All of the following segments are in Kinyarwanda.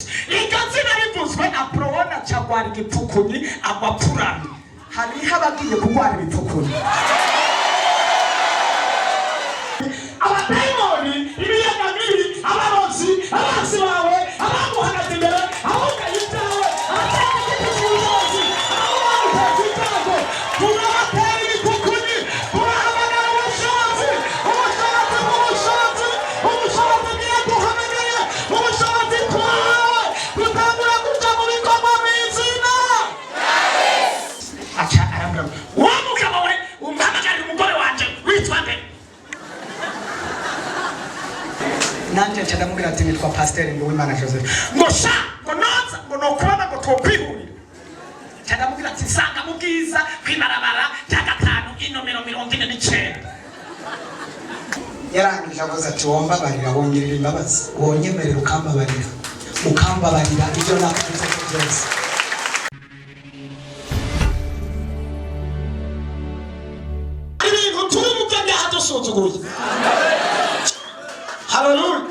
Ikazina rivuzwe aprobona cyagwara igipfukuni agwapfurami hari habagiye kugwara ibipfukuni abadayimoni ibiyaga bibi abarozi abansi bawe abaguhagaze imbere ahubwo yitawe abatanga igipfukuzi abaguhagaze itago turabatera ibipfukuni turahamagara ubushobozi ubushobozi bwiye duhamagaye ubushobozi twawe dutangura kuja mu bikorwa bizina aca arambwira wa mugabo we umpamagarira umugore wanje witwa nde nanje nca ndamubwira ati nitwa Pasiteri Nduwimana Joseph ngo sha ngo noza ngo nokubona ngo twokwihurira nca ndamubwira ati nsanga mu bwiza kwibarabara rya gatanu inomero 49 yarangije avuze ati wombabarira wongerera imbabazi wonyemerera ukambabarira ibyo nakuvuze byose ibintu turi mu byo byahadusuzuguye Hallelujah.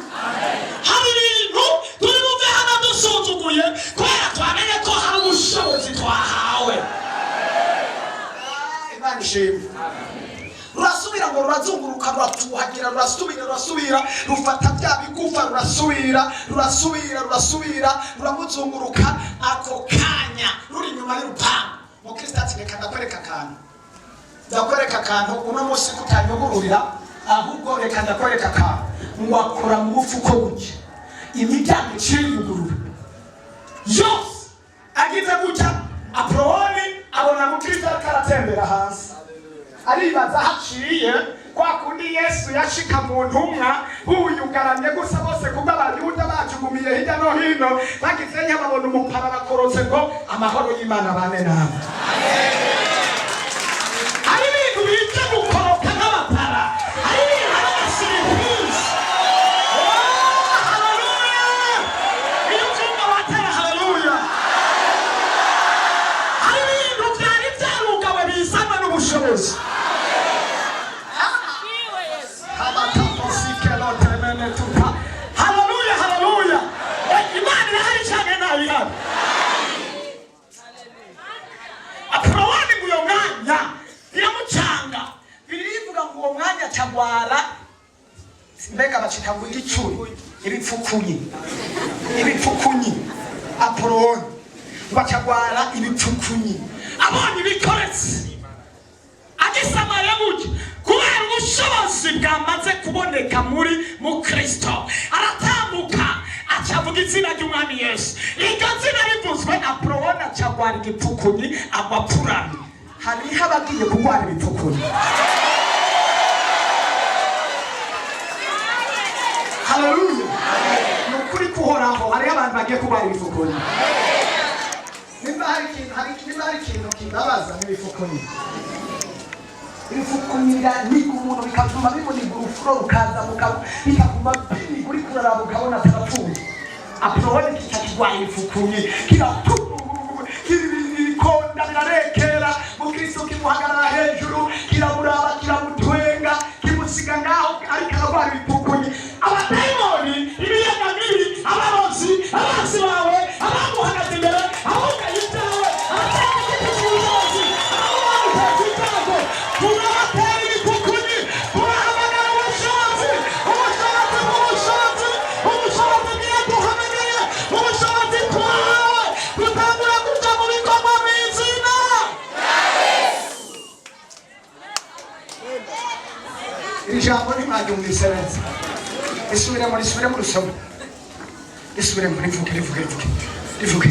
Hari ibintu turi mu byo hadusuzuguye kubera twamenye ko hari ubushobozi twahawe Imana ishimwe rurasubira ngo rurazunguruka ruratuhagira rurasubira rufata bya bigufa rurasubira ruramuzunguruka ako kanya ruri nyuma y'urupangu mukristo ati reka ndakwereka akantu uno munsi kutanyugururira ahubwo reka ndakwereka akantu mwakora mu mufuko gutya imiryango iciyugurura yose agize gutya aproboni abona mukristo karatembera hasi aribaza haciye kwa kundi Yesu yashika mu ntumwa uyugaramye gusa bose kuba abayuda bajugumiye hirya no hino bagize nyababona umupara bakorotse ngo amahoro y'Imana bane nawe ari ibintu bije gukoroka n'abapara ari ibintu abasiripisi haleluya iyo cyumba watera haleluya ari ibintu byari byarugawe bizana n'ubushobozi Hallelujah. Imani irahari cyane ntabihari. Aproboni ngo uyo mwanya iramucanga. Birivuga ngo uwo mwanya cyagwara mbega bacita ngo igicuri ibipfukunyi. Aproboni bacagwara ibipfukunyi. Abonye ibikoretse. Agisamara gutya kubera ubushobozi bwamaze kuboneka muri mu Kristo aratambuka acavuga izina ry'umwami Yesu iryo zina rivuzwe aprobona cyagwara igipfukunyi agwapfurami hari habagiye kugwara ibipfukunyi Hallelujah nukuri kuhoraho hari abantu bagiye kugwara ibipfukunyi nimba hari ikintu kibabaza n'ibipfukunyi ibifukunira ni umuntu bikatuma biboneka urufuro rukaza bikaguma biri kuraraba ukabona tarapfuye aproboni kitakigwaye ibifukunyi kirakonda birarekera mukristo kimuhagarara hejuru kiramuraba kiramutwenga kimusiga ngaho ariko aragwara ibifukunyi abadayimoni ibiyaga bibi abarozi abansi bawe abaguhagaze imbere ahubwo yitawe abatanga igipfukuzi abaguhagaze itago turabatera ibipfukunyi turahamagara ubushobozi bwiye duhamagaye ubushobozi twawe dutangura kuja mu bikorwa bizina iri jambo ntimwaryumvise neza risubiremo rusome risubiremo rivuge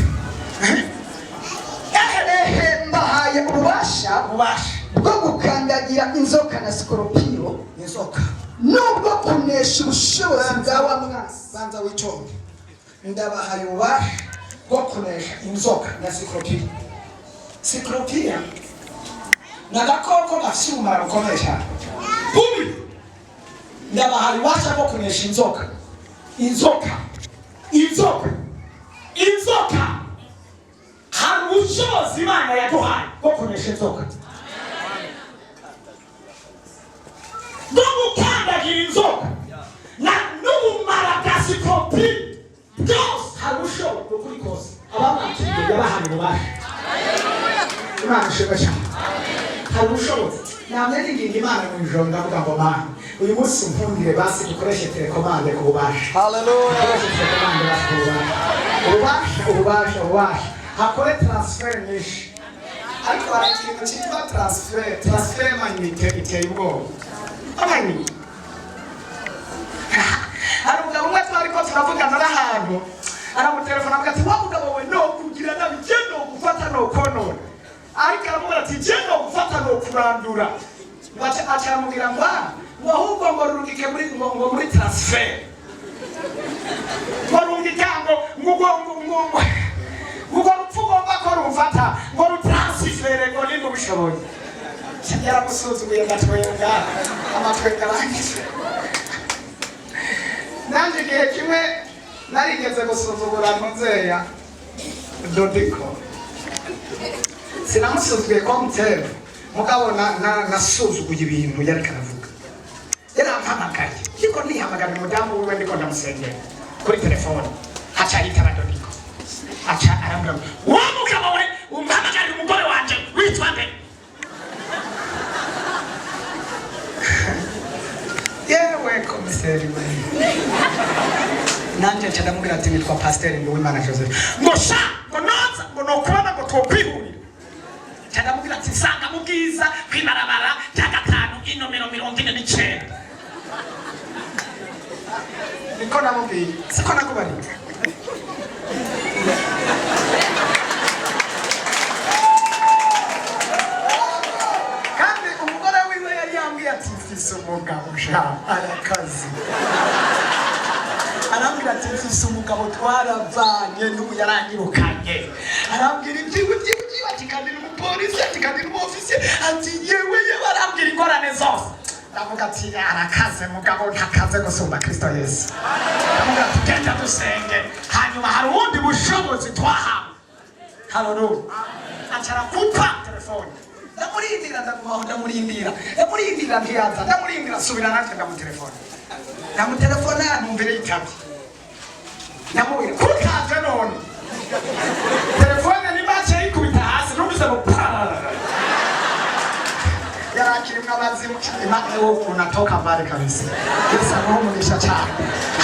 mbahaye ububasha bwo gukandagira inzoka na sikoropiyo nubwo kunesha ubushobozi bwa wa mwasi banza witonde ndabahaye ububasha bwo kunesha inzoka na sikoropiyo ni agakoko gafite umumaro ukomeye cyane ndabahaye ububasha bwo kunesha inzoka hari ubushobozi Imana yaduhaye bwo kunesha inzoka bwo gukandagira inzoka na n'ubumara bwa sikoropiyo byose hari ubushobozi yabahaye ububasha. Imana ishimwe cyane. Hari ubushobozi. Namwe n'ingingo Imana mu ijoro ndavuga ngo Mana, uyu munsi umpundire basi dukoreshe telekomande ku bubasha. Hallelujah. Dukoreshe telekomande basi ku bubasha. Ububasha. Hakore transfer nyinshi. Ariko hari ikintu cyitwa transfer y'amayinite iteye ubwoba. Amayinite. Hari umugabo umwe twariko turavugana n'ahantu, aramutelefona avuga ati wa mugabo we no kugira nabi je no gufata no konona. Ariko aramubwira ati je no gufata no kurandura. Acaramubwira ngo ahubwo ngo rungike muri transfer. Ngo rungike ngo rupfu ugomba ko rumfata ngo rutransfere ngo ninde ubishoboye. Yaramusuzuguye ngatwenga amatwenga arangije. Nanje igihe kimwe narigeze gusuzugura ntuzeya Dodiko. Sinamusuzuguye ko mutera mugabo nasuzuguye ibintu yari karavuga. Yarampamagaye ariko nihamagara umudamu wiwe ndiko ndamusengera kuri telefone. Haca yitaba Dodiko. Acha arambwira wa mugabo we umpamagara umugore wanje witwa nde? Yewe komiseri we. Nanje ndamubwira ati nitwa Pastor Nduwimana Joseph. Ngo sha ngo noza ngo nokubona ngo twokwihurira. Ndamubwira ati sanga mu bwiza kwibarabara cya gatanu inomero 49. Niko namubwiye siko nakubari. Kandi umugore wiwe yari yambwiye ati mfise umugabo sha arakazi. Arambwira ati mfise umugabo twaravanye n'ubu yaranyirukanye. Arambwira ibyiwe atikandira umupolisi atikandira umufisiye ati yewe arambwira ingorane zose. Ndavuga ati arakaze mugabo ntakaze gusumba Kristo Yesu. Ndavuga ati genda dusenge hanyuma hari ubundi bushobozi twahawe. Hallelujah. Acara kupa telefone. Ndamurindira ntiyaza ndamurindira subira natwe ndamutelefone. Ndamutelefone numvire yitabye. Ndamubwira kutaje none. Telefone ni bache ikubita hasi numvise ngo yarakiri mwabazi mukima ewo unatoka mbali kabisa. Yesu amuhumurisha cyane.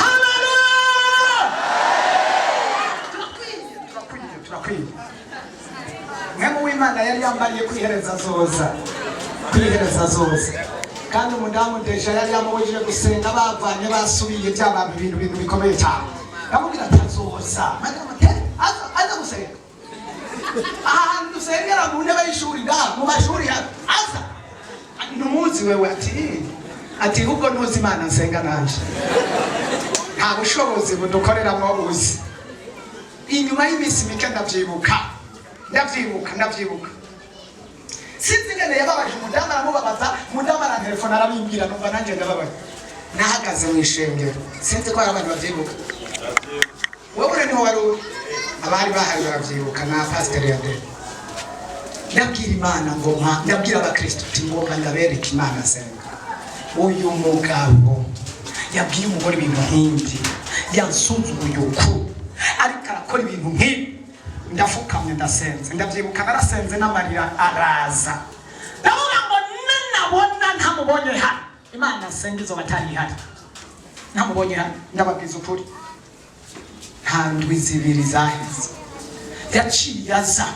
Hallelujah! Turakwiye. Mwemu w'Imana yari yambariye kwihereza zoza. Kandi umudamu deja yari yamubujije gusenga bavanye basubiye by'abantu ibintu bikomeye cyane. Ndamubwira atazoza. Aza gusenga. Ahantu dusengera mu ntebe y'ishuri mu mashuri aza. Numuzi wewe ati ubwo ntuzi Imana nsenga nanje. Nta bushobozi budukoreramo uzi. Inyuma y'imisi mike ndavyibuka. Sinzi ngene yababaje umudamu aramubabaza, umudamu arantelefona arabimbwira numva nanje ndababaye. Nahagaze mu ishengero. Sinzi ko abantu bavyibuka. Wowe niho wari abari bahari baravyibuka na Pastor Yade. Ndabwira Imana ngoma, ndabwira abakristo ati ngoma ndabereka Imana senga. Uyu mugabo yabwiye umugore ibintu nk'indi, yansuzuguye uko ariko arakora ibintu nk'ibi. Ndafukamye ndasenze, ndabyibuka narasenze n'amarira araza. Ndavuga ngo nabona ntamubonye hano. Imana senga izo batari hano. Ntamubonye hano, ndababwiza ukuri. Nta ndwi zibiri zaheze. Yaciye aza.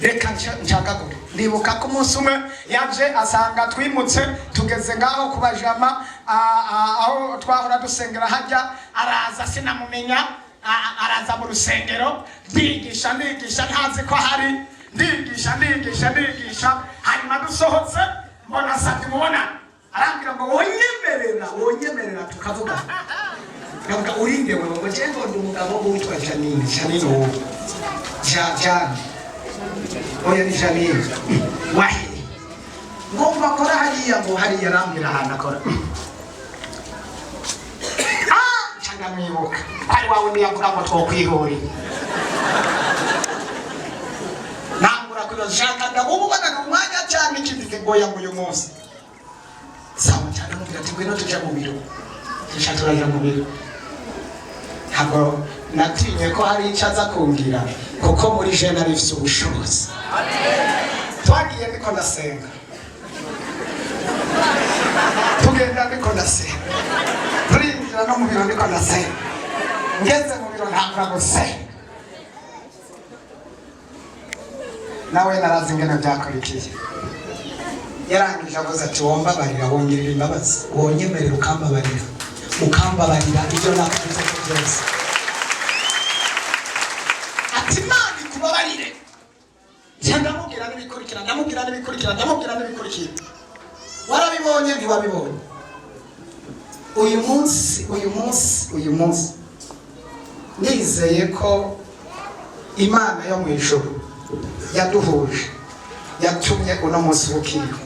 Reka nshakagure. Ndibuka ko umunsi umwe yaje asanga twimutse tugeze ngaho kubajama aho twahora dusengera hajya araza sinamumenya. Araza mu rusengero ndigisha ntazi ko hari ndigisha hanyuma dusohotse mbona sati mubona arambwira ngo wonyemerera tukavuga ngavuga urinde wewe ngo je ngo ndi umugabo witwa Janine wo Jane oya ni Janine wahi ngomba kora hariya arambwira hana kora ndamwibuka ari wawe niyavuga ngo twokwihuri nangura kuyoshaka ndabubana n'umwanya cyane ikindi kigoya mu uyu munsi sawa cyane mubwira ati ngwino tujya mu biro turaja mu biro ntabwo natinye ko hari icyo aza kumbwira kuko muri je narifise ubushobozi. Twagiye ndiko ndasenga, tugenda ndiko ndasenga, turinjira no mu biro ndiko ndasenga, ngeze mu biro ntangura gusenga. Nawe narazi ingene byakurikiye. Yarangije avuze ati wombabarira, wongerera imbabazi, wonyemerera ukambabarira, ukambabarira ibyo nakuvuze ko byose. Ati Imana ikubabarire. Ndamubwira n'ibikurikira. Warabibonye ntiwabibonye? Uyu munsi nizeye ko Imana yo mu ijuru yaduhuje, yatumye uno munsi bukiriho,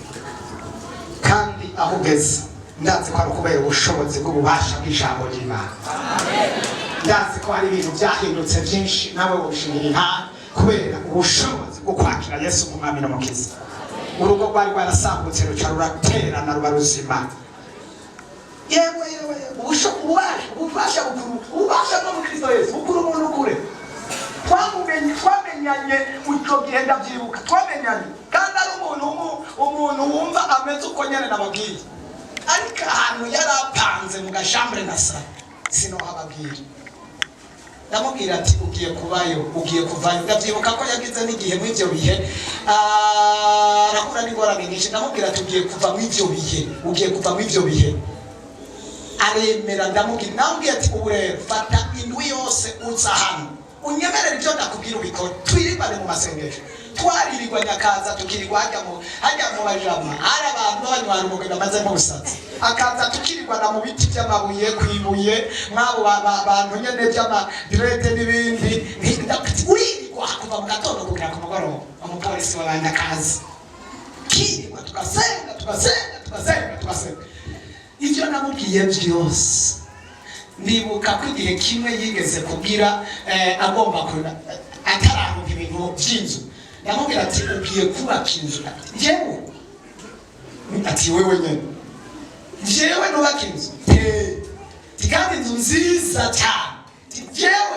kandi aho ugeze ndazi ko ari ukubera ubushobozi bw'ububasha bw'ijambo ry'Imana. Ndazi ko hari ibintu byahindutse byinshi, nawe wishimira intara kubera ubushobozi bwo kwakira Yesu nk'umwami n'umukiza. Urugo rwari rwarasambutse ruca ruraterana ruba ruzima. Yewe ububasha bwo mu Kristo Yesu bukuru umuntu kure. Twamenyanye utyo gihe ndabyibuka, twamenyanye kandi ari umuntu wumva ameze uko nyene nababwiye, ariko ahantu yarapanze mu gashambure na sara sinohababwira. Ndamubwira ati ugiye kuvayo. Ndabyibuka ko yagize n'igihe mu ivyo bihe arakura n'ingorane nyinshi. Ndamubwira ati ugiye kuva mu ivyo bihe, aremera. Ndamubwira ati ubu rero fata indwi yose uza hano, unyemerera ibyo ndakubwira ubikora. Twiribane mu masengesho, twaririrwa Nyakaza, tukirirwa hajya mu bajama, hari abantu b'abanywanyi umugwi bamazemo ubusazi, akaza tukirirwana mu biti by'amabuye, kwibuye mwabo bantu nyene by'amadirete n'ibindi. Wirirwa kuva mu gatondo kugera ku mugoroba, umupolisi wa Nyakaza kirirwa tugasenga. Ibyo namubwiye byose ndibuka ko igihe kimwe yigeze kubwira agomba kuba atarahuka ibintu by'inzu. Ndamubwira ati ugiye kubaka inzu. Jewe ati wewe nyene, jewe nubaka inzu kandi inzu nziza cyane, jewe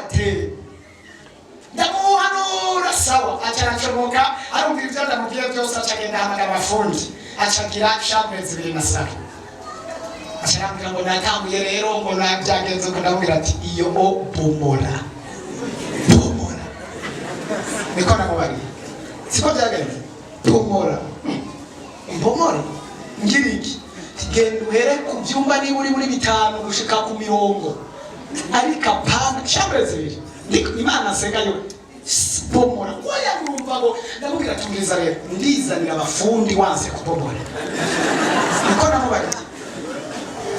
ndamuhanura sawa. Acaracomoka arumva ibyo ndamubwiye byose, acagenda ahamagara abafundi, acagira chambre zibiri na saro. Acharambira ngo natambuye rero ngo nabyagenze uko. Ndamubwira ati iyo bomora. Niko namubariye, siko byagenze. Bomora ngira iki? Genda uhere ku byumba niba uri muri 5 gushika ku 100, ariko apana chambre zibiri. Imana sengayo bomora oya ngumva ngo. Ndamubwira ati ngiriza rero ndizanira abafundi wanze kubomora. Niko namubariye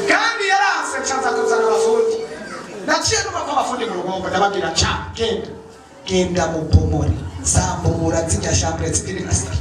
kandi yaranse chanza kuzana abafundi. Naciye numva abafundi mu rugombo, ndababwira genda mu bomore, zambura zijya chambre zibiri na saro.